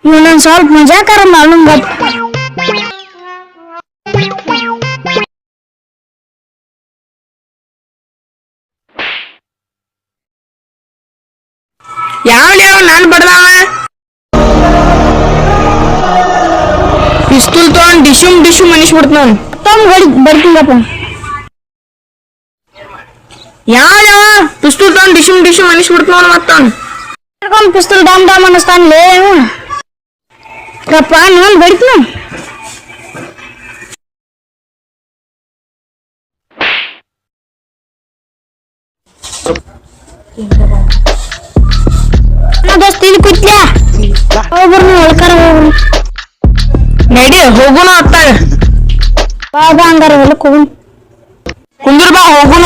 ಇವನೊಂದ್ ಸ್ವಲ್ಪ ಮಜಾಕರ ಮಾಲೂಮ್ ಬಟ್ ಯಾವ ನಾನು ಬಡ್ದವ ಪಿಸ್ತೂಲ್ ತಗೊಂಡ್ ಡಿಶುಮ್ ಅನಿಸ್ಬಿಡ್ತಾನ ಬರ್ತೀನಪ್ಪ ಯಾವ ಪಿಸ್ತೂಲ್ ತಗೊಂಡ್ ಡಿಶುಮ್ ಅನಿಸ್ಬಿಡ್ತಾನ ಮತ್ತ ಪಿಸ್ತೂಲ್ ಡಾಮ್ ಡಾಮ್ ಅನ್ನಿಸ್ತಾನಲೇ ರಪ್ಪ ನಾನು ಬಡಿತೀನ ದೋಸ್ತ ಇಲ್ಲಿ ಕುತ್ಲ ಹೋಗ್ಬರ್ನು ಹೊಳ್ಕಾರ ಹೋಗ್ರು ನಡಿ ಹೋಗುನ ಅತ್ತಾಗ ಬಾ ಹಂಗಾರ ಹೊಲಕ್ ಹೋಗುನ್ ಕುಂದ್ರ ಬಾ ಹೋಗುನ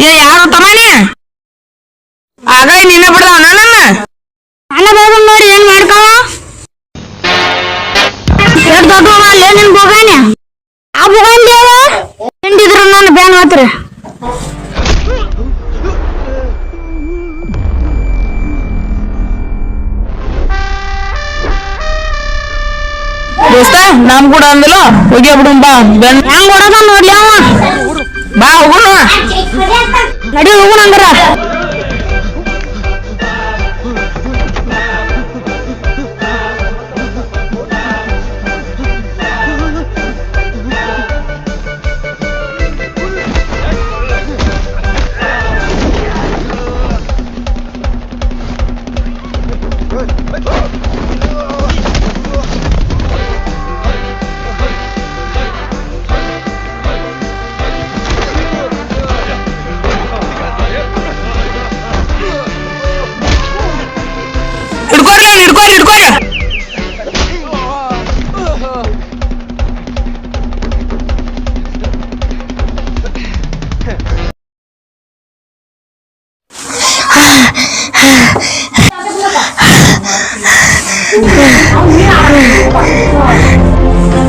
ಯಾರು ತಮ್ಮನಿ ಆಗ ನಿನ್ನ ಬಿಡ್ದವ ನನ್ನ ಬೋಗ ನೋಡಿ ಏನ್ ಮಾಡ್ಕವ ದೊಡ್ಡ ಅಲ್ಲೇ ನಿನ್ ಬೋಗಾನೆ ಆ ಬೋಗಾನ್ ಹಿಂಡಿದ್ರು ನಾನು ಬ್ಯಾನ್ ಮಾತ್ರ ದೋಸ್ತ ನಮ್ ಕೂಡ ಅಂದಲ್ಲ ಹೋಗಿ ಬಿಡು ಬಾ ಬೆನ್ ಹೆಂಗ್ ಹೊಡದ ನೋಡ್ಲಿ ಅವ ಬಾ ಹೋಗೋಣ ನಡಿ ಹೋಗೋಣ ಅಂದ್ರ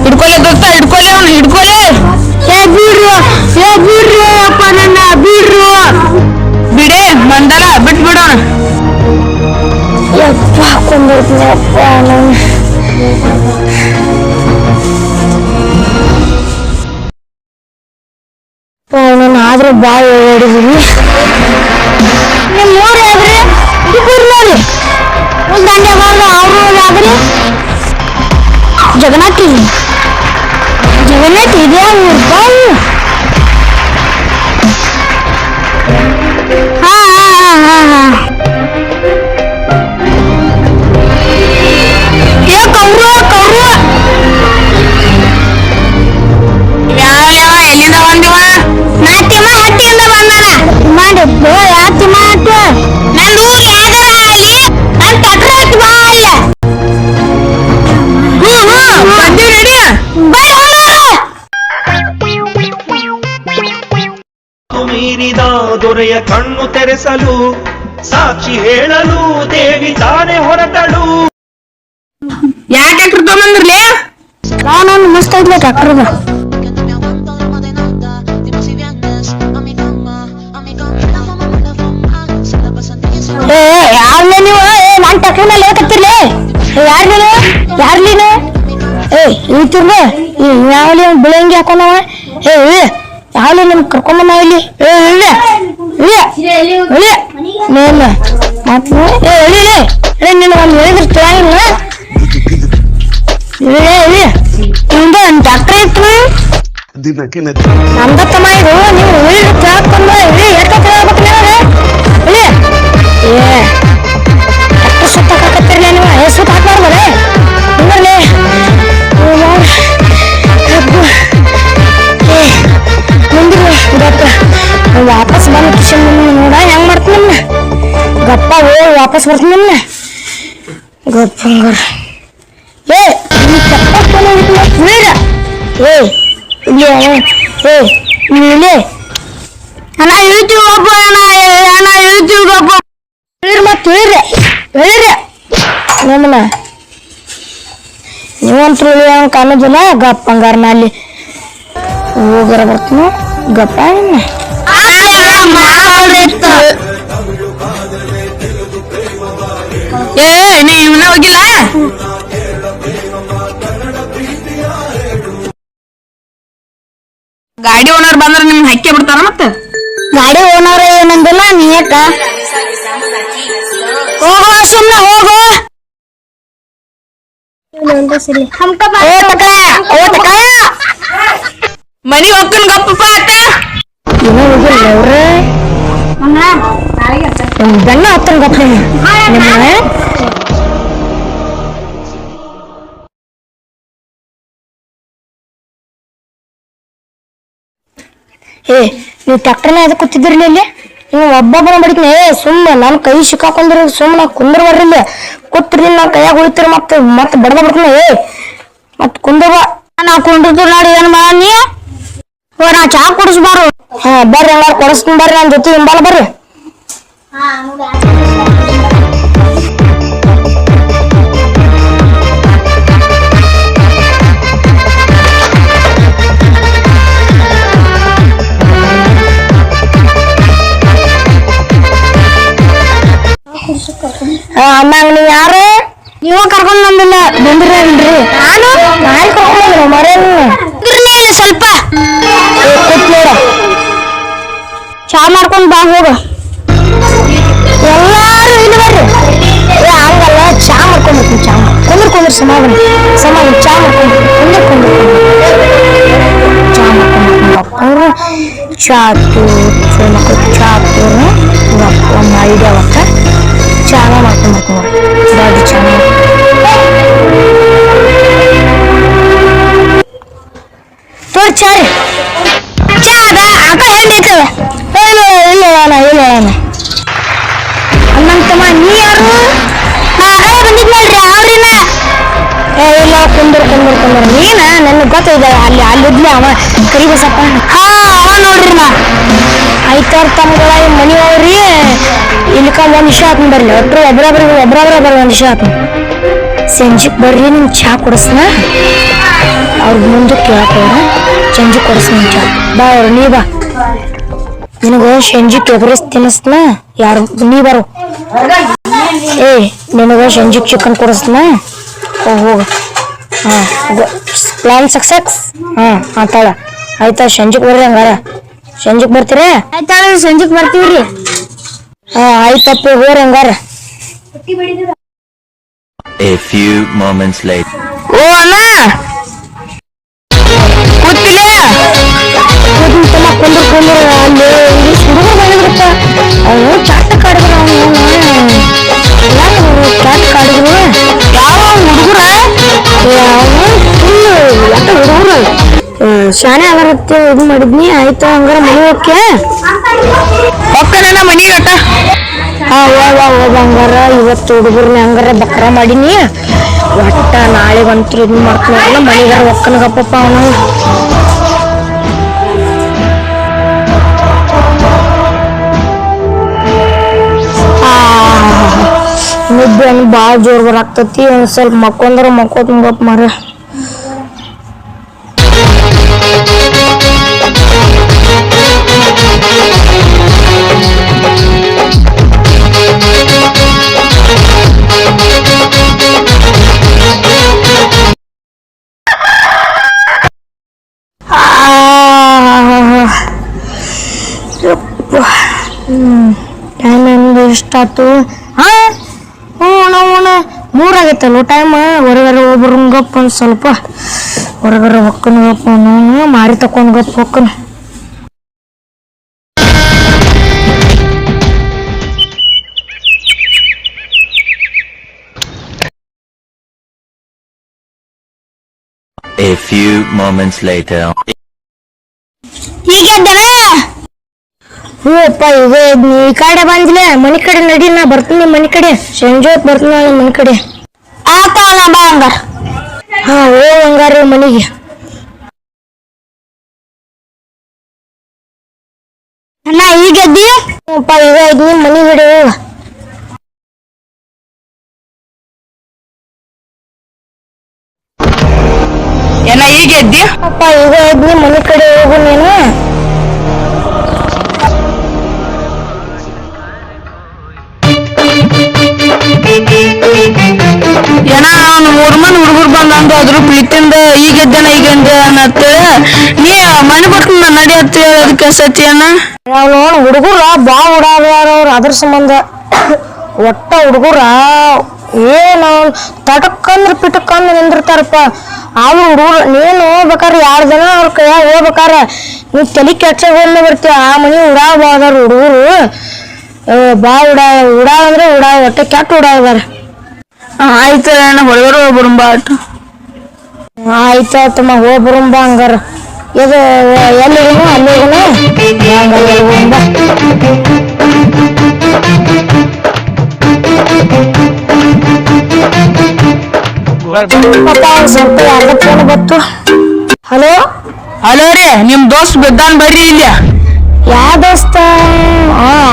ಹಿಡ್ಕೊರಿ ದೋಸ್ತ ಹಿಡ್ಕೊಲೆ ಅವ್ನು ಹಿಡ್ಕೊಲೆ ಬಿಡ್ರು ಅಪ್ಪ ನನ್ನ ಬಿಡ್ರು ಬಿಡೆ ಬಂದಲ್ಲ ಬಿಟ್ಬಿಡೋಣ ಯಪ್ಪ ಹಾಕೊಂಡಿರ್ತೀನಪ್ಪ ನಾನು ನಾನು ಆದ್ರೂ ಬಾಯಿ ಹೊಡಿದೀನಿ ನಿಮ್ಮ ಊರು ಆದ್ರಿ ಇಬ್ಬರು ನೋಡಿ ದಂಡೆ ಬಾರ್ದು ಅವ್ರು ಆದ್ರಿ ಜಗನ್ನಾಥ್ ಇದೆ ಊರು ಬಾವು ಎಲ್ಲಿಂದ ಬಂದಿವ ಹಟ್ಟಿಯಿಂದ ಬಂದಾನ ಮಾಡಿ ಯಾತಿ ಮಾತು ನನ್ನ ಊರು ಯಾವ್ದಾರ ಅಲ್ಲಿ ನನ್ನ ಟ್ಯಾಕ್ಟರ್ ಹತ್ತಿ ಬಾ ಅಲ್ಲ ಬಂದಿ ನಡಿ ಮೀರಿದ ದೊರೆಯ ಕಣ್ಣು ತೆರೆಸಲು ಸಾಕ್ಷಿ ಹೇಳಲು ದೇವಿ ತಾನೇ ಹೊರಟಳು ಯಾ ಟ್ಯಾಕ್ಟರ್ ತಗೊಂಬಂದ್ರಲೇ ನಾನೊಂದು ಮಸ್ತ್ ಐತ್ಲೆ ಟ್ಯಾಕ್ಟರ್ದ ಯಾರ್ಲೆ ನೀವು ನಾನ್ ಟ್ಯಾಕ್ಟರ್ ಮೇಲೆ ಹೋಗತ್ತಿರ್ಲಿ ಯಾರ್ ನೀನು ಇತ್ತಿರ್ಲಿ ಯಾವಲಿ ಬಿಳಂಗಿ ಹಾಕೊಂಡವ ಯಾವಲಿ ನಮ್ ಕರ್ಕೊಂಬಂದ ಇಲ್ಲಿ ನೀನು ನಿನ್ನ ಒಂದು ಹೇಳಿದ್ರೆ ತಿಳಿಯಂಗಿಲ್ಲ ನನ್ ಟ್ಯಾಕ್ಟರ್ ಇತ್ತು ನಮ್ದತ್ತಮ್ಮ ಇದು ನೀವು ಕೇಳ್ಕೊಂಡ ಎಷ್ಟು ಟ್ಯಾಕ್ಟರ್ ಸುತ್ತ ಹಾಕತ್ತಿರ್ಲಿ ನೀವು ಸುತ್ತ ಹಾಕ್ಬಾರ್ದ್ರೆ ಮುಂದಿನ ವಾಪಸ್ ಬಂದು ಕಿಶನ್ ನೋಡ ಹೆಂಗ್ ಮಾಡ್ತೀನಿ ಗಪ್ಪ ವಾಪಸ್ ಬರ್ತೀನಿ ಗಪ್ಪ ಹಂಗಾರ ಅಣ್ಣ ಯೂಟ್ಯೂಬ್ ಒಬ್ಬ ಅಣ್ಣ ಯೂಟ್ಯೂಬ್ ಒಬ್ಬ ಮತ್ತೆ ಹೇಳಿರಿ ನಮ್ಮನ್ನ ನೀವಂತೂ ಕಾಣೋದಿಲ್ಲ ಗಪ್ಪ ಹಂಗಾರ ಅಲ್ಲಿ ಹೋಗರ ಬರ್ತೀನಿ ಗಪ್ಪ ಏ ನೀ ಇವನ್ನ ಹೋಗಿಲ್ಲ ಗಾಡಿ ಓನರ್ ಬಂದ್ರ ನಿಮ್ ಹಕ್ಕೆ ಬಿಡ್ತಾರ ಮತ್ತ ಗಾಡಿ ಓನರ್ ಏನಂದಿಲ್ಲ ನೀಯಕ್ಕ ಹೋಗೋ ಸುಮ್ಮನೆ ಹೋಗೋ ಮನಿ ಹೋಗ್ತಾನ ಗಪ್ಪಪ್ಪ ಅತ್ತ ಏನೋ ಹೋಗಿಲ್ಲ ಅವ್ರೆ ಬೆನ್ನ ಹತ್ತನ ಗಪ್ಪ ನಿಮ್ಮ ಏ ನೀವು ಟ್ಯಾಕ್ಟರ್ನ ಎದಕ್ಕೆ ಕೂತಿದ್ರಲ್ಲ ಇಲ್ಲಿ ನೀವು ಒಬ್ಬೊಬ್ಬನ ಬಡಿತೀನಿ ಸುಮ್ಮನೆ ನನ್ನ ಕೈ ಸಿಕ್ಕಾಕೊಂಡ್ರಿ ಸುಮ್ಮನೆ ಕುಂದ್ರ ಬರ್ರಿ ಇಲ್ಲಿ ಕೂತ್ರಿ ನಾ ಕೈಯಾಗ ಉಳಿತೀರಿ ಮತ್ತೆ ಬಡ್ದ ಬಿಡ್ತೀನಿ ಮತ್ತೆ ಕುಂದ್ರ ನಾ ಕುಂಡಿದ್ದು ನೋಡಿ ಏನ್ ಮಾಡ ನೀ ನಾ ಚಾ ಕುಡಿಸ್ಬಾರು ಬರ್ರಿ ಹಂಗಾರ ಕೊಡಿಸ್ತೀನಿ ಬರ್ರಿ ನನ್ನ ಜೊತೆ ಹಿಂಬಾಲ ಬರ್ರಿ ಅಮ್ಮಂಗ ನೀವ್ ಯಾರು ನೀವ ಕರ್ಕೊಂಡ್ ಬಂದಿಲ್ಲ ಬಂದಿರಲ್ರಿ ನಾನು ಕರ್ಕೊಂಡ್ ಮರೇನು ಸ್ವಲ್ಪ ಕೂತ್ ನೋಡ ಚಾ ಮಾಡ್ಕೊಂಡ್ ಬಾ ಹೋಗ ಎಲ್ಲಾರು ಇಲ್ಲಿ ಬರ್ರಿ ಹಂಗಲ್ಲ ಚಾ ಮಾಡ್ಕೊಂಡ್ಬಿಡ್ತೀನಿ ಚಾ ಕುಂದ್ರ ಸಮಾಧಾನ ಚಾ ಮಾಡ್ಕೊಂಡ್ಬಿಡ್ತೀನಿ ಚಾ ಮಾಡ್ಕೊಂಡ್ಬಿಡ್ತೀನಿ ಚಾ ಚಾ ಒಂದು ಐಡಿಯಾ ಅವತ್ತ ಚಾನ ಮಾಡ್ಕೊಂಡ್ಬಿಡ್ತೀನಿ ದೊಡ್ಡ ಚಾನ ತೋರ್ ಚಾರಿ ಚಾ ಅದ ಅಕ್ಕ ಹೇಳಿರ್ತವೆ ಇಲ್ಲ ಅನ್ನಂತಮ್ಮ ನೀ ಯಾರು ನಾ ಆಗಲೇ ಬಂದಿದ್ನಲ್ರಿ ಅವ್ರಿನ ಇಲ್ಲ ಕುಂದ್ರ ನೀನ ನನಗೆ ಗೊತ್ತಿದೆ ಅಲ್ಲಿದ್ಲೆ ಅವ ಕರಿಬಸಪ್ಪ ಅವ ನೋಡ್ರಿ ನಾ ಐತಾರ ತಮ್ಮಗಳ ಮನಿ ಅವ್ರಿ ಇಲ್ಲಿಕ ಒಂದ್ ವಿಷಯ ಆತ್ನ ಬರ್ಲಿ ಒಟ್ರು ಒಬ್ರೊಬ್ರ ಬರ್ರಿ ಒಂದ್ ವಿಷಯ ಆತ್ನ ಸಂಜೆಗ್ ಬರ್ರಿ ನಿಮ್ ಚಾ ಕೊಡಿಸ್ನ ಅವ್ರ ಮುಂದೆ ಕೇಳಕೋರ ಸಂಜೆ ಕೊಡಿಸ್ನ ಚಾ ಬಾ ಅವ್ರು ನೀ ಬಾ ನಿನಗ ಸಂಜೆ ಎವರೆಸ್ಟ್ ತಿನ್ನಿಸ್ನ ಯಾರು ನೀ ಬರು ನಿನಗ ಸಂಜೆ ಚಿಕನ್ ಕೊಡಿಸ್ನ ಹೋಗ ಪ್ಲಾನ್ ಸಕ್ಸಸ್ ಆತಾಳ ಆಯ್ತಾ ಸಂಜೆಗ್ ಬರ್ರಿ ಹಂಗಾರ ಸಂಜೆಗ್ ಬರ್ತೀರ ಆಯ್ತಾಳ ಸಂಜೆಗ್ ಬರ್ತೀವ್ರಿ ಆಯ್ತಪ್ಪ ಹೋರಿ ಹಂಗಾರ A few moments later. ಓ ಅಣ್ಣ ಕೂತಿಲ್ಲ ಕುಂದ್ರ ಅಲ್ಲಿ ಹುಡುಗರು ಬಂದಿರುತ್ತ ಅವನು ಚಾಟ ಕಾಡಿದ್ರು ಚಾಟ ಕಾಡಿದ್ರು ಯಾವ ಹುಡುಗರ ಹುಡುಗರು ಶಾನೆ ಆಗರತ್ತೆ ಇದು ಮಾಡಿದ್ನಿ ಆಯ್ತು ಹಂಗಾರ ಮನೆ ಹೋಗ್ಕೆ ಒಕ್ಕನ ಮನಿ ಗಟ್ಟ ಹೋಗ ಹಂಗಾರ ಇವತ್ತು ಹುಡುಗರ್ನ ಹಂಗಾರ ಬಕ್ರ ಮಾಡೀನಿ ಒಟ್ಟ ನಾಳೆ ಬಂತು ಇದು ಮಾಡ್ತೀನಿ ಮನೆಗಾರ ಒಕ್ಕನ ಗಪ್ಪಪ್ಪ ಅವನು ನಿದ್ದೆ ಭಾಳ ಜೋರ್ ಬರಾಕ್ತತಿ ಒಂದ್ ಸ್ವಲ್ಪ ಮಕ್ಕೋತೀನಿ ಗಪ್ಪ ಮಾರ ಟೈಮ್ ಎಷ್ಟಾತು ಮೂರಾಗೈತಲ್ಲ ಟೈಮ್ ಹೊರಗಡೆ ಒಬ್ರು ಗಪ್ಪ ಒಂದ್ ಸ್ವಲ್ಪ ಹೊರಗಡೆ ಹೊಕ್ಕನ ಗಪ್ಪ ಮಾರಿ ತಕೊಂಡ್ ಗಪ್ಪ ಹೊಕ್ಕನ A few moments later. ಹೂಪ್ಪ ಈಗ ಈ ಕಡೆ ಬಂದಿಲ್ಲ ಮನೆ ಕಡೆ ನಡಿ ನಾ ಬರ್ತೀನಿ ಮನೆ ಕಡೆ ಸಂಜೆ ಹೊತ್ತು ಬರ್ತೀನಿ ಮನೆ ಕಡೆ ಆತ ಬಾ ಹಂಗಾರ ಹೋಗ್ ಹಂಗಾರ ಮನೆಗೆ ಅಣ್ಣ ಈಗ ಎದ್ದಿ ಹೂಪ್ಪ ಈಗ ಇದ್ನಿ ಮನೆ ಕಡೆ ಹೋಗ ಏನ ಈಗ ಎದ್ದಿ ಅಪ್ಪ ಈಗ ಎದ್ನಿ ಮನೆ ಕಡೆ ಹೋಗು ನೀನು. ಏನ ಅವ್ನು 3 ಮಂದಿ ಹುಡುಗರು ಬಂದಂದು ಅದ್ರ ಪ್ರೀತಿಯಿಂದ ಈಗ ಎದ್ದೇನ ಅನ್ನತ್ತೇಳಿ ನೀ ಮನೆ ಬಿಟ್ಟು ನಡಿ ಅಂತ ಅದಕ್ಕೆ ಸತ್ಯನ ನಾವು ನೋಡ ಹುಡುಗರ ಬಾ ಓಡಾಡ್ಯಾರ ಅವ್ರು ಅದ್ರ ಸಂಬಂಧ ಒಟ್ಟ ಹುಡುಗರ ಏನು ತಟಕ್ಕಂದ್ರ ಪಿಟಕ್ಕಂದ್ರ ನಿಂದಿರ್ತಾರಪ್ಪ. ಅವ್ರು ಹುಡುಗರು ನೀನು ಹೋಗ್ಬೇಕಾರೆ 2 ಜನ ಅವ್ರ ಕೈಯಾಗ ಹೋಗ್ಬೇಕಾರೆ ನೀ ತಲೆ ಕೆಚ್ಚಗೊಂಡು ಬರ್ತೀವ. ಆ ಮನೆ ಉಡಾಬಾದಾರ ಹುಡುಗರು ಬಾ ಉಡಾ ಅಂದ್ರೆ ಒಟ್ಟೆ ಕೆಟ್ಟ ಉಡಾದಾರ. ಆಯ್ತು ಅಣ್ಣ ಹೊರಗಡೆ ಹೋಗ್ಬರುಂಬ ಆಟ ಆಯ್ತಾಯ್ತಮ್ಮ ಹೋಗ್ಬರುಂಬ ಹಂಗಾರ. ಇದು ಎಲ್ಲಿಗೂ ಅಲ್ಲಿಗೂ ಹೋಗ್ಬಾ. ಪಾಪ ಸ್ವಲ್ಪ ಯಾರ್ದ ಫೋನ್ ಬಂತು. ಹಲೋ ಹಲೋ ರೀ ನಿಮ್ ದೋಸ್ತ್ ಬಿದ್ದಾನ್ ಬರ್ರಿ ಇಲ್ಲ ಯಾವ ದೋಸ್ತ?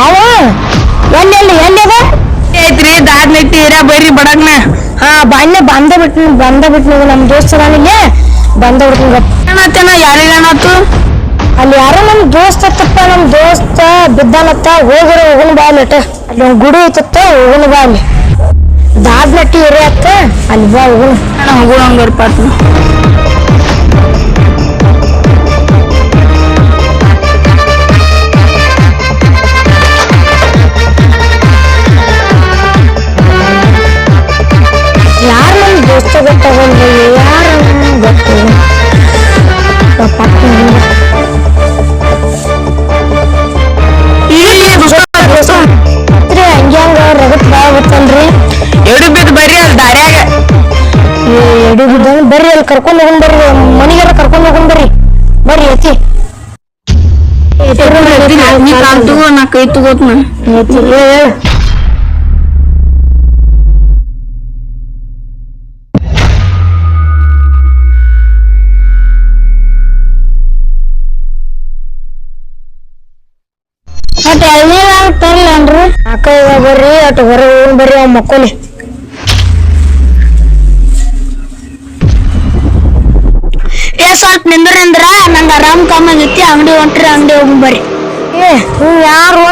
ಅವ ಎಲ್ಲಿ ಎಲ್ಲಿದ ಐತ್ರಿ ದಾಡ್ ನೈತಿ ಏರಿಯಾ ಬರ್ರಿ ಬಡಗ್ನ ಬಂದ ಬಿಟ್ನಿ ನಮ್ ದೋಸ್ತ ನಾನಿಲ್ಲೇ ಬಂದ ಬಿಡ್ತೀನಿ. ಏನತ್ತೇನ ಯಾರಿಗೇನಾತು ಅಲ್ಲಿ ಯಾರೋ ನಮ್ ದೋಸ್ತ ಹತ್ತಪ್ಪ, ನಮ್ ದೋಸ್ತ ಬಿದ್ದಾನತ್ತ. ಹೋಗುಣ ಬಾ ಲೇಟ. ಅಲ್ಲಿ ಒಂದ್ ಗುಡಿ ಐತತ್ತ, ಹೋಗುಣ ಬಾ. ಅಲ್ಲಿ ದಾಡ್ನಟ್ಟಿ ಏರಿಯಾ ಅತ್ತ, ಅಲ್ಲಿ ಬಾ ಹೋಗುಣ. ಹೋಗೋಣ ಹಂಗಾರ ಪಾಟ್ನ. ಯಾರು ನಮ್ ದೋಸ್ತ ಗೊತ್ತಾಗಲ್ರಿ, ಯಾರು ಗೊತ್ತು ಹಂಗ್ಯಾಂಗ ರಗತ್ ಬಾ ಗೊತ್ತಲ್ರಿ. ಎಡು ಬಿದ್ದು ಬರ್ರಿ ಅಲ್ಲಿ ದಾರ್ಯಾಗ ಎಡಿ ಬಿದ್ದಂಗ ಬರ್ರಿ, ಅಲ್ಲಿ ಕರ್ಕೊಂಡ್ ಹೋಗೋಣ ಬರ್ರಿ, ಮನಿಗಾರ ಕರ್ಕೊಂಡ್ ಹೋಗೋಣ ಬರ್ರಿ ಎತ್ತಿ ನೀ ಕಾಲ್ ತಗೋ ನಾ ಕೈ ತಗೋತ್ನ. ಅಟ್ ಎಳ್ನೀರ್ ತರ್ಲೇನ್ರಿ? ಅಕ್ಕ ಇವಾಗ ಬರ್ರಿ, ಅಟ್ ಹೊರ ಹೋಗೋಣ ಬರ್ರಿ. ಅವ್ ಮಕ್ಕೋಲಿ ಸ್ವಲ್ಪ ನಿಂದ್ರ ನಂಗ ಆರಾಮ್ ಕಾಮಾಗೈತಿ. ಅಂಗಡಿ ಹೊಂಟ್ರಿ, ಅಂಗಡಿ ಹೋಗಿ ಬರ್ರಿ. ಯಾರು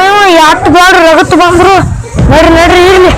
ಎಟ್ ಬ್ಯಾಡ್ರಿ ರಗತ್ ಬಂದ್ರು. ನಡ್ರಿ ಇರ್ಲಿ.